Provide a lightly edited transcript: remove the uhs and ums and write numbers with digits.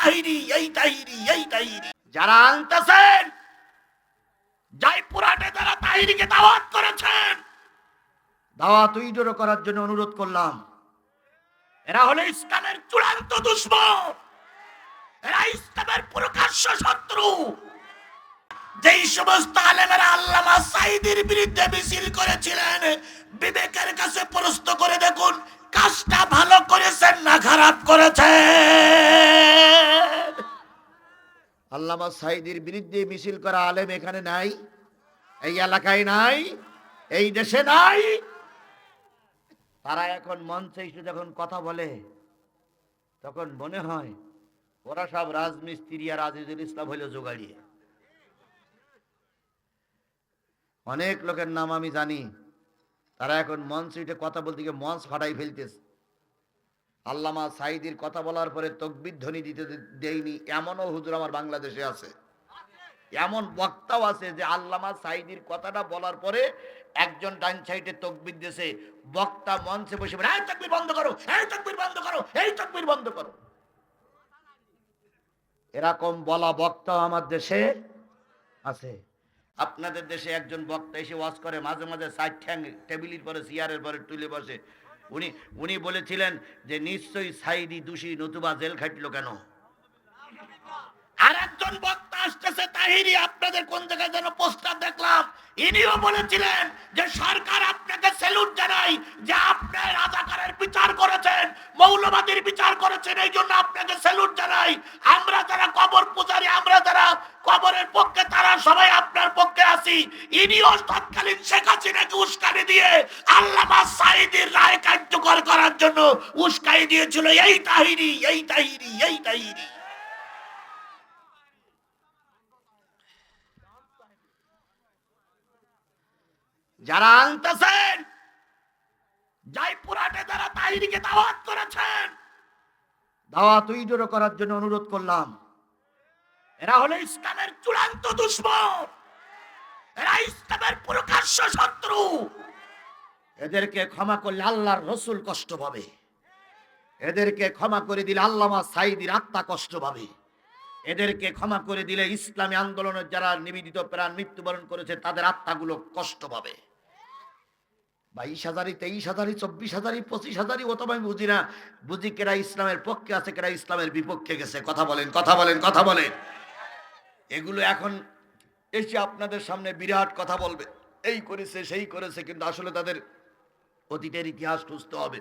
তাহিরি, এই তাহিরি, এই তাহিরি। যারা আনতেছেন, জয়পুরহাটে যারা তাহিরিকে দাওয়াত করেছেন, দাওয়াত উইড্রো করার জন্য অনুরোধ করলাম। এরা হলো ইসলামের চূড়ান্ত দুশমন, এরা ইসলামের প্রকাশ্য শত্রু। যেই সমস্ত আলেমেরা আল্লামা সাঈদীর বিরুদ্ধে মিছিল করেছিলেন, বিবেকের কাছে প্রশ্ন করে দেখুন, কাজটা ভালো করেছেন না খারাপ করেছেন? আল্লামা সাঈদীর বিরুদ্ধে মিছিল করা আলেম এখানে নাই, এই এলাকায় নাই, এই দেশে নাই। তারা এখন মঞ্চে এসে যখন কথা বলে, তখন মনে হয় ওরা সব রাজমিস্ত্রি আর আজিজুল ইসলাম হইল জোগাড়িয়ে। অনেক লোকের নাম আমি জানি, তারা এখন মঞ্চে উঠে কথা বলতে গিয়ে মঞ্চ ফাটাই ফেলতেছে। আল্লামা সাঈদীর কথা বলার পরে তাকবীর ধ্বনি দিতে দেয়নি এমনও হুজুর আমার বাংলাদেশে আছে। এমন বক্তাও আছে যে আল্লামা সাঈদীর কথাটা বলার পরে একজন ডান সাইডে তাকবীর দিয়েছে, বক্তা মঞ্চে বসে বলে, এই তাকবীর বন্ধ করো, এই তাকবীর বন্ধ করো, এই তাকবীর বন্ধ করো। এরকম বলা বক্তাও আমার দেশে আছে। আপনাদের দেশে একজন বক্তা এসে ওয়াজ করে, মাঝে মাঝে সাইড ঠ্যাং টেবিলের পরে চেয়ারের পরে তুলে বসে। উনি বলেছিলেন যে নিশ্চয়ই সাঈদী দোষী, নতুবা জেল খাটলো কেন? আর একজন বক্তা আসতেছে তাহিরি, আপনাদের কোন জায়গায় যেন পোস্টার দেখলাম, ইনিও বলেছিলেন যে সরকার আপনাকে স্যালুট জানাই যে আপনি রাজাকারের বিচার করেছেন, মৌলবাদীর বিচার করেছেন, এই জন্য আপনাকে স্যালুট জানাই। আমরা যারা কবর পূজারী, আমরা যারা কবরের পক্ষে, তারা সবাই আপনার পক্ষে আছি। ইনিও তৎকালীন শেখ হাসিনাকে উস্কানি দিয়ে আল্লামা সাঈদীর রায় কার্যকর করার জন্য উস্কানি দিয়েছিল। এই তাহিরি, এই তাহিরি, এই তাহিরি। যারা আনতেছেন, জয়পুরহাটে যারা তাহিরিকে দাওয়াত করেছেন, দাওয়াত উইড্রো করার জন্য অনুরোধ করলাম। এরা হলো ইসলামের চূড়ান্ত দুশমন, এরা ইসলামের প্রকাশ্য শত্রু। এদেরকে ক্ষমা করলে আল্লাহর রসুল কষ্ট পাবে, এদেরকে ক্ষমা করে দিলে আল্লামা সাঈদীর আত্মা কষ্ট পাবে, এদেরকে ক্ষমা করে দিলে ইসলামী আন্দোলনের যারা নিবেদিত প্রাণ মৃত্যুবরণ করেছে তাদের আত্মাগুলো কষ্ট পাবে। 22,000, 23,000, 24,000, 25,000, ও তো আমি বুঝি না। বুঝি কেরা ইসলামের পক্ষে আছে, কেরা ইসলামের বিপক্ষে গেছে। কথা বলেন, কথা বলেন, কথা বলেন। এগুলো এখন এসে আপনাদের সামনে বিরাট কথা বলবে, এই করেছে সেই করেছে, কিন্তু আসলে তাদের অতীতের ইতিহাস খুঁজতে হবে।